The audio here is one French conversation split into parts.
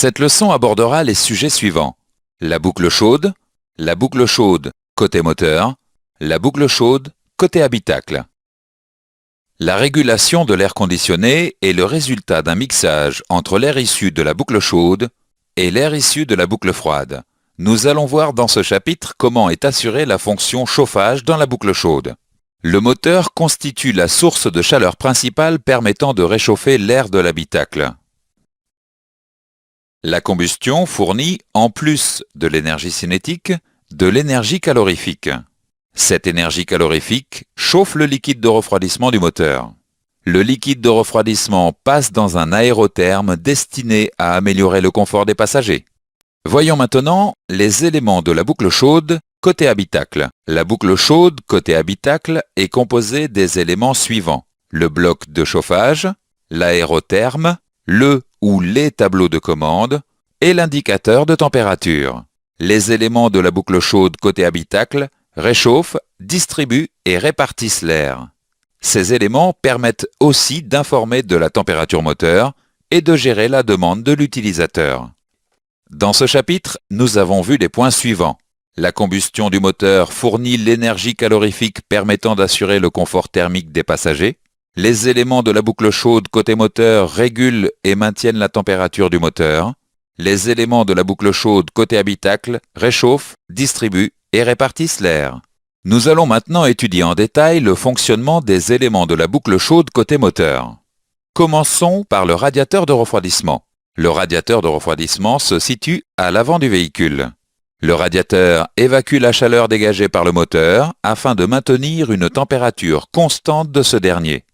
Cette leçon abordera les sujets suivants. La boucle chaude côté moteur, la boucle chaude côté habitacle. La régulation de l'air conditionné est le résultat d'un mixage entre l'air issu de la boucle chaude et l'air issu de la boucle froide. Nous allons voir dans ce chapitre comment est assurée la fonction chauffage dans la boucle chaude. Le moteur constitue la source de chaleur principale permettant de réchauffer l'air de l'habitacle. La combustion fournit, en plus de l'énergie cinétique, de l'énergie calorifique. Cette énergie calorifique chauffe le liquide de refroidissement du moteur. Le liquide de refroidissement passe dans un aérotherme destiné à améliorer le confort des passagers. Voyons maintenant les éléments de la boucle chaude côté habitacle. La boucle chaude côté habitacle est composée des éléments suivants. Le bloc de chauffage, l'aérotherme, le ou les tableaux de commande et l'indicateur de température. Les éléments de la boucle chaude côté habitacle réchauffent, distribuent et répartissent l'air. Ces éléments permettent aussi d'informer de la température moteur et de gérer la demande de l'utilisateur. Dans ce chapitre, nous avons vu les points suivants. La combustion du moteur fournit l'énergie calorifique permettant d'assurer le confort thermique des passagers. Les éléments de la boucle chaude côté moteur régulent et maintiennent la température du moteur. Les éléments de la boucle chaude côté habitacle réchauffent, distribuent et répartissent l'air. Nous allons maintenant étudier en détail le fonctionnement des éléments de la boucle chaude côté moteur. Commençons par le radiateur de refroidissement. Le radiateur de refroidissement se situe à l'avant du véhicule. Le radiateur évacue la chaleur dégagée par le moteur afin de maintenir une température constante de ce dernier.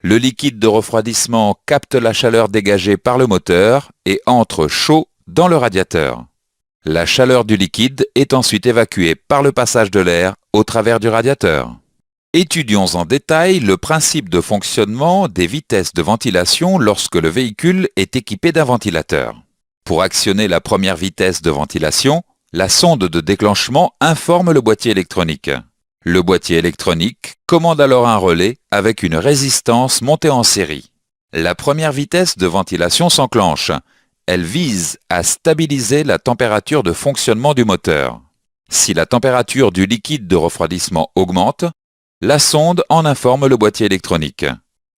Le liquide de refroidissement capte la chaleur dégagée par le moteur et entre chaud dans le radiateur. La chaleur du liquide est ensuite évacuée par le passage de l'air au travers du radiateur. Étudions en détail le principe de fonctionnement des vitesses de ventilation lorsque le véhicule est équipé d'un ventilateur. Pour actionner la première vitesse de ventilation, la sonde de déclenchement informe le boîtier électronique. Le boîtier électronique commande alors un relais avec une résistance montée en série. La première vitesse de ventilation s'enclenche. Elle vise à stabiliser la température de fonctionnement du moteur. Si la température du liquide de refroidissement augmente, la sonde en informe le boîtier électronique.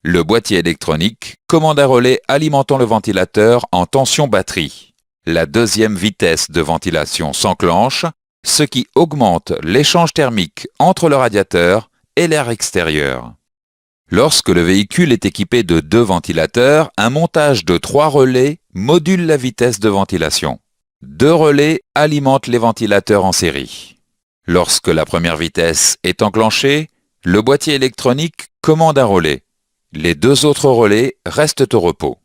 Le boîtier électronique commande un relais alimentant le ventilateur en tension batterie. La deuxième vitesse de ventilation s'enclenche, ce qui augmente l'échange thermique entre le radiateur et l'air extérieur. Lorsque le véhicule est équipé de 2 ventilateurs, un montage de 3 relais module la vitesse de ventilation. 2 relais alimentent les ventilateurs en série. Lorsque la première vitesse est enclenchée, le boîtier électronique commande un relais. Les 2 autres relais restent au repos.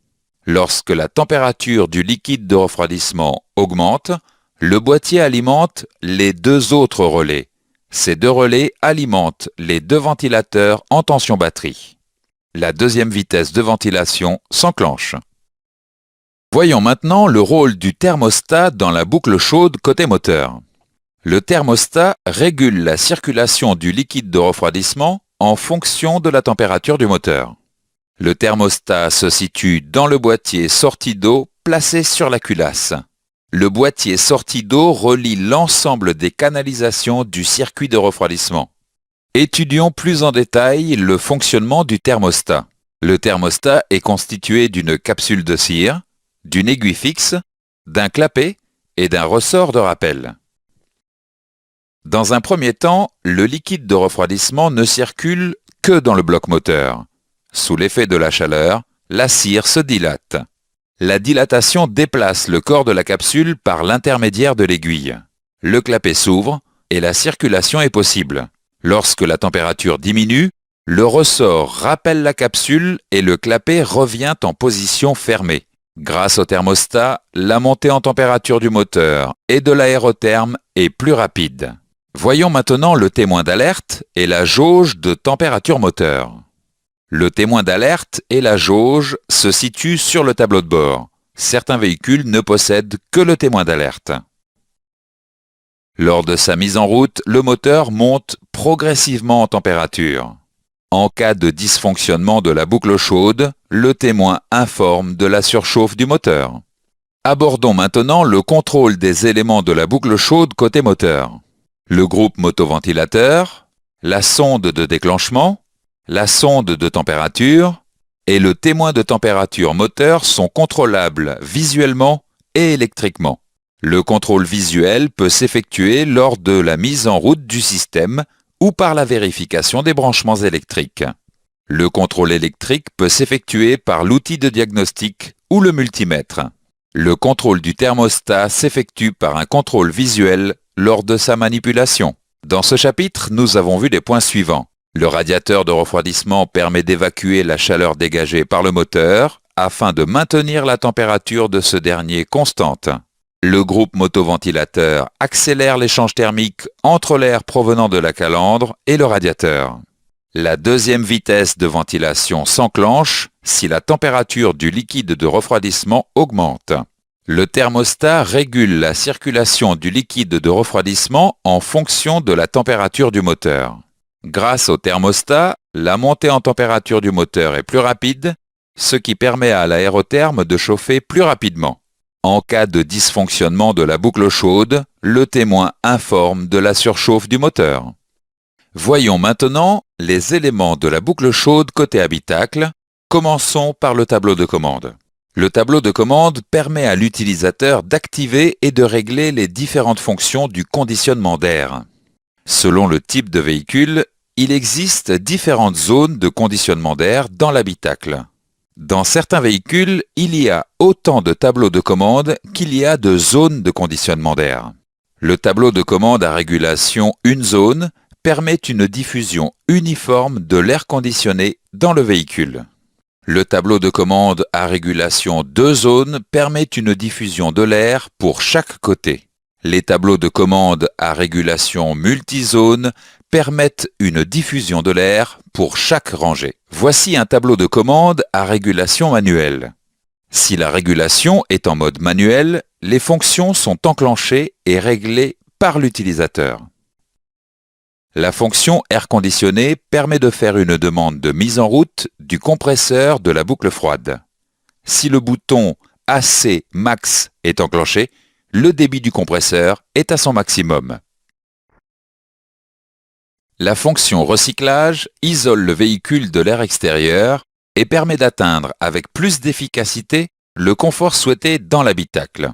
Lorsque la température du liquide de refroidissement augmente, le boîtier alimente les 2 autres relais. Ces 2 relais alimentent les 2 ventilateurs en tension batterie. La deuxième vitesse de ventilation s'enclenche. Voyons maintenant le rôle du thermostat dans la boucle chaude côté moteur. Le thermostat régule la circulation du liquide de refroidissement en fonction de la température du moteur. Le thermostat se situe dans le boîtier sortie d'eau placé sur la culasse. Le boîtier sortie d'eau relie l'ensemble des canalisations du circuit de refroidissement. Étudions plus en détail le fonctionnement du thermostat. Le thermostat est constitué d'une capsule de cire, d'une aiguille fixe, d'un clapet et d'un ressort de rappel. Dans un premier temps, le liquide de refroidissement ne circule que dans le bloc moteur. Sous l'effet de la chaleur, la cire se dilate. La dilatation déplace le corps de la capsule par l'intermédiaire de l'aiguille. Le clapet s'ouvre et la circulation est possible. Lorsque la température diminue, le ressort rappelle la capsule et le clapet revient en position fermée. Grâce au thermostat, la montée en température du moteur et de l'aérotherme est plus rapide. Voyons maintenant le témoin d'alerte et la jauge de température moteur. Le témoin d'alerte et la jauge se situent sur le tableau de bord. Certains véhicules ne possèdent que le témoin d'alerte. Lors de sa mise en route, le moteur monte progressivement en température. En cas de dysfonctionnement de la boucle chaude, le témoin informe de la surchauffe du moteur. Abordons maintenant le contrôle des éléments de la boucle chaude côté moteur. Le groupe motoventilateur, la sonde de déclenchement, la sonde de température et le témoin de température moteur sont contrôlables visuellement et électriquement. Le contrôle visuel peut s'effectuer lors de la mise en route du système ou par la vérification des branchements électriques. Le contrôle électrique peut s'effectuer par l'outil de diagnostic ou le multimètre. Le contrôle du thermostat s'effectue par un contrôle visuel lors de sa manipulation. Dans ce chapitre, nous avons vu les points suivants. Le radiateur de refroidissement permet d'évacuer la chaleur dégagée par le moteur afin de maintenir la température de ce dernier constante. Le groupe motoventilateur accélère l'échange thermique entre l'air provenant de la calandre et le radiateur. La deuxième vitesse de ventilation s'enclenche si la température du liquide de refroidissement augmente. Le thermostat régule la circulation du liquide de refroidissement en fonction de la température du moteur. Grâce au thermostat, la montée en température du moteur est plus rapide, ce qui permet à l'aérotherme de chauffer plus rapidement. En cas de dysfonctionnement de la boucle chaude, le témoin informe de la surchauffe du moteur. Voyons maintenant les éléments de la boucle chaude côté habitacle. Commençons par le tableau de commande. Le tableau de commande permet à l'utilisateur d'activer et de régler les différentes fonctions du conditionnement d'air. Selon le type de véhicule, il existe différentes zones de conditionnement d'air dans l'habitacle. Dans certains véhicules, il y a autant de tableaux de commande qu'il y a de zones de conditionnement d'air. Le tableau de commande à régulation une zone permet une diffusion uniforme de l'air conditionné dans le véhicule. Le tableau de commande à régulation 2 zones permet une diffusion de l'air pour chaque côté. Les tableaux de commande à régulation multizone permettent une diffusion de l'air pour chaque rangée. Voici un tableau de commande à régulation manuelle. Si la régulation est en mode manuel, les fonctions sont enclenchées et réglées par l'utilisateur. La fonction air conditionné permet de faire une demande de mise en route du compresseur de la boucle froide. Si le bouton AC Max est enclenché, le débit du compresseur est à son maximum. La fonction recyclage isole le véhicule de l'air extérieur et permet d'atteindre avec plus d'efficacité le confort souhaité dans l'habitacle.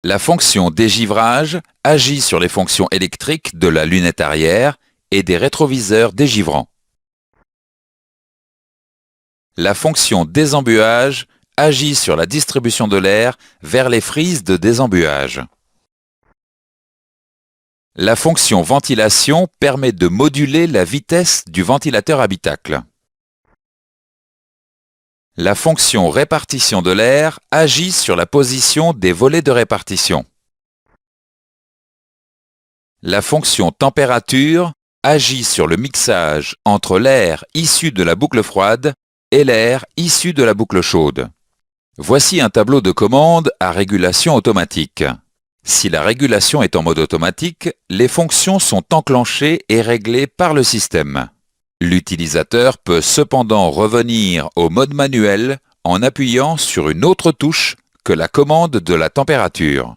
La fonction dégivrage agit sur les fonctions électriques de la lunette arrière et des rétroviseurs dégivrants. La fonction désembuage agit sur la distribution de l'air vers les frises de désembuage. La fonction ventilation permet de moduler la vitesse du ventilateur habitacle. La fonction répartition de l'air agit sur la position des volets de répartition. La fonction température agit sur le mixage entre l'air issu de la boucle froide et l'air issu de la boucle chaude. Voici un tableau de commande à régulation automatique. Si la régulation est en mode automatique, les fonctions sont enclenchées et réglées par le système. L'utilisateur peut cependant revenir au mode manuel en appuyant sur une autre touche que la commande de la température.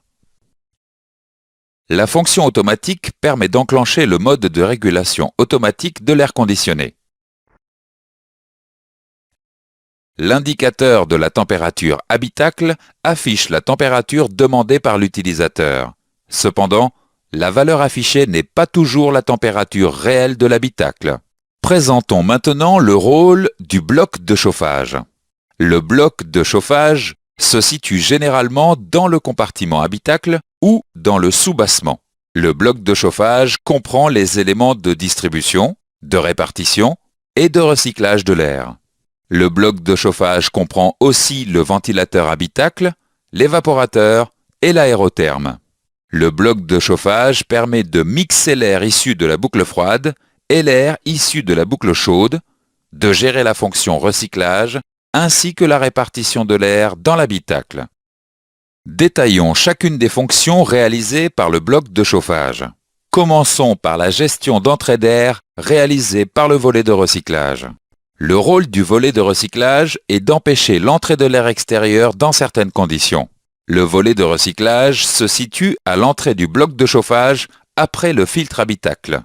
La fonction automatique permet d'enclencher le mode de régulation automatique de l'air conditionné. L'indicateur de la température habitacle affiche la température demandée par l'utilisateur. Cependant, la valeur affichée n'est pas toujours la température réelle de l'habitacle. Présentons maintenant le rôle du bloc de chauffage. Le bloc de chauffage se situe généralement dans le compartiment habitacle ou dans le soubassement. Le bloc de chauffage comprend les éléments de distribution, de répartition et de recyclage de l'air. Le bloc de chauffage comprend aussi le ventilateur habitacle, l'évaporateur et l'aérotherme. Le bloc de chauffage permet de mixer l'air issu de la boucle froide et l'air issu de la boucle chaude, de gérer la fonction recyclage ainsi que la répartition de l'air dans l'habitacle. Détaillons chacune des fonctions réalisées par le bloc de chauffage. Commençons par la gestion d'entrée d'air réalisée par le volet de recyclage. Le rôle du volet de recyclage est d'empêcher l'entrée de l'air extérieur dans certaines conditions. Le volet de recyclage se situe à l'entrée du bloc de chauffage après le filtre habitacle.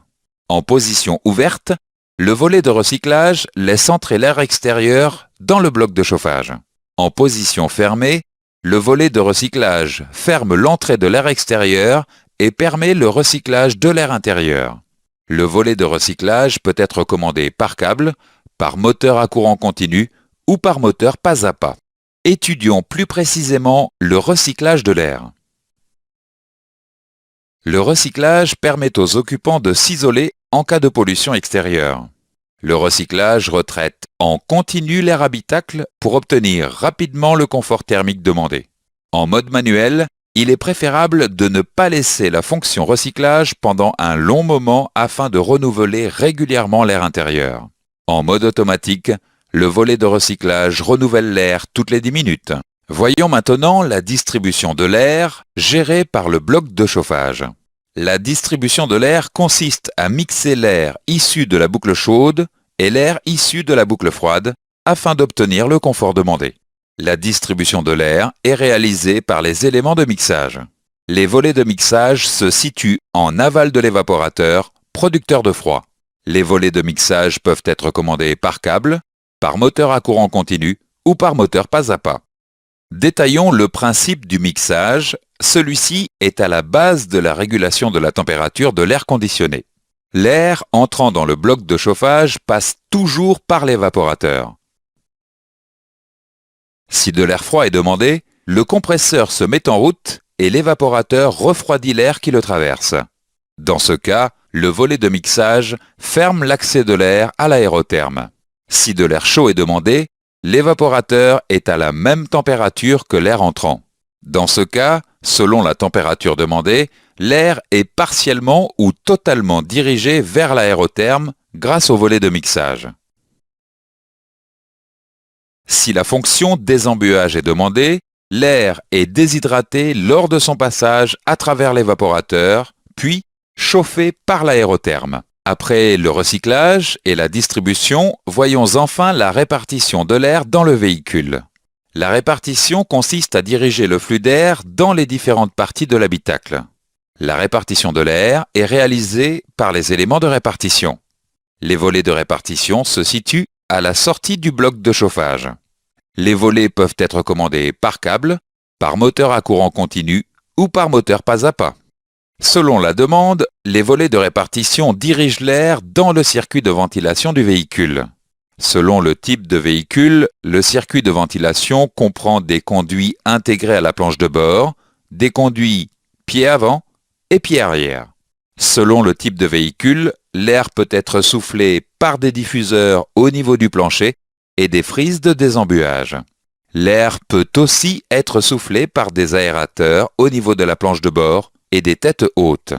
En position ouverte, le volet de recyclage laisse entrer l'air extérieur dans le bloc de chauffage. En position fermée, le volet de recyclage ferme l'entrée de l'air extérieur et permet le recyclage de l'air intérieur. Le volet de recyclage peut être commandé par câble, par moteur à courant continu ou par moteur pas à pas. Étudions plus précisément le recyclage de l'air. Le recyclage permet aux occupants de s'isoler en cas de pollution extérieure. Le recyclage retraite en continu l'air habitacle pour obtenir rapidement le confort thermique demandé. En mode manuel, il est préférable de ne pas laisser la fonction recyclage pendant un long moment afin de renouveler régulièrement l'air intérieur. En mode automatique, le volet de recyclage renouvelle l'air toutes les 10 minutes. Voyons maintenant la distribution de l'air gérée par le bloc de chauffage. La distribution de l'air consiste à mixer l'air issu de la boucle chaude et l'air issu de la boucle froide afin d'obtenir le confort demandé. La distribution de l'air est réalisée par les éléments de mixage. Les volets de mixage se situent en aval de l'évaporateur, producteur de froid. Les volets de mixage peuvent être commandés par câble, par moteur à courant continu ou par moteur pas à pas. Détaillons le principe du mixage. Celui-ci est à la base de la régulation de la température de l'air conditionné. L'air entrant dans le bloc de chauffage passe toujours par l'évaporateur. Si de l'air froid est demandé, le compresseur se met en route et l'évaporateur refroidit l'air qui le traverse. Dans ce cas, le volet de mixage ferme l'accès de l'air à l'aérotherme. Si de l'air chaud est demandé, l'évaporateur est à la même température que l'air entrant. Dans ce cas, selon la température demandée, l'air est partiellement ou totalement dirigé vers l'aérotherme grâce au volet de mixage. Si la fonction désembuage est demandée, l'air est déshydraté lors de son passage à travers l'évaporateur, puis chauffé par l'aérotherme. Après le recyclage et la distribution, voyons enfin la répartition de l'air dans le véhicule. La répartition consiste à diriger le flux d'air dans les différentes parties de l'habitacle. La répartition de l'air est réalisée par les éléments de répartition. Les volets de répartition se situent à la sortie du bloc de chauffage. Les volets peuvent être commandés par câble, par moteur à courant continu ou par moteur pas à pas. Selon la demande, les volets de répartition dirigent l'air dans le circuit de ventilation du véhicule. Selon le type de véhicule, le circuit de ventilation comprend des conduits intégrés à la planche de bord, des conduits pied avant et pied arrière. Selon le type de véhicule, l'air peut être soufflé par des diffuseurs au niveau du plancher et des frises de désembuage. L'air peut aussi être soufflé par des aérateurs au niveau de la planche de bord et des têtes hautes.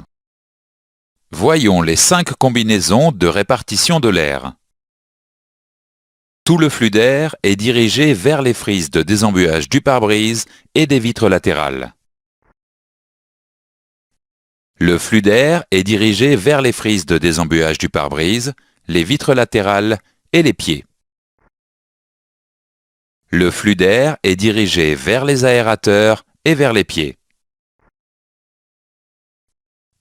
Voyons les 5 combinaisons de répartition de l'air. Tout le flux d'air est dirigé vers les frises de désembuage du pare-brise et des vitres latérales. Le flux d'air est dirigé vers les frises de désembuage du pare-brise, les vitres latérales et les pieds. Le flux d'air est dirigé vers les aérateurs et vers les pieds.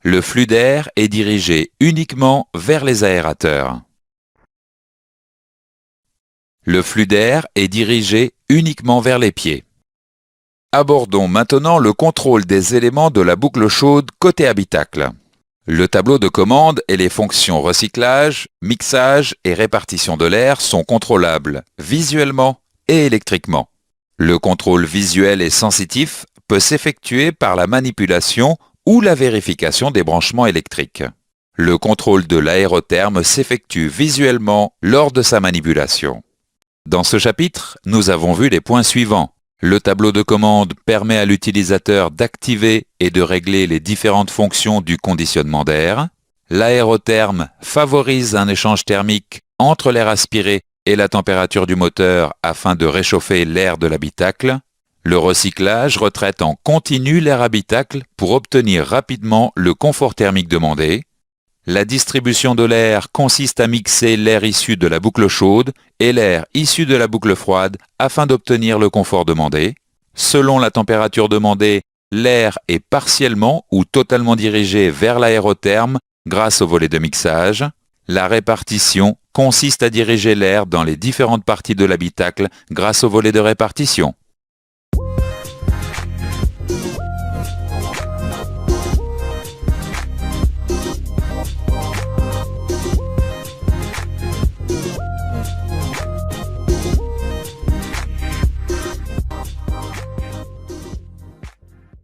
Le flux d'air est dirigé uniquement vers les aérateurs. Le flux d'air est dirigé uniquement vers les pieds. Abordons maintenant le contrôle des éléments de la boucle chaude côté habitacle. Le tableau de commande et les fonctions recyclage, mixage et répartition de l'air sont contrôlables visuellement et électriquement. Le contrôle visuel et sensitif peut s'effectuer par la manipulation ou la vérification des branchements électriques. Le contrôle de l'aérotherme s'effectue visuellement lors de sa manipulation. Dans ce chapitre, nous avons vu les points suivants. Le tableau de commande permet à l'utilisateur d'activer et de régler les différentes fonctions du conditionnement d'air. L'aérotherme favorise un échange thermique entre l'air aspiré et la température du moteur afin de réchauffer l'air de l'habitacle. Le recyclage retraite en continu l'air habitacle pour obtenir rapidement le confort thermique demandé. La distribution de l'air consiste à mixer l'air issu de la boucle chaude et l'air issu de la boucle froide afin d'obtenir le confort demandé. Selon la température demandée, l'air est partiellement ou totalement dirigé vers l'aérotherme grâce au volet de mixage. La répartition consiste à diriger l'air dans les différentes parties de l'habitacle grâce au volet de répartition.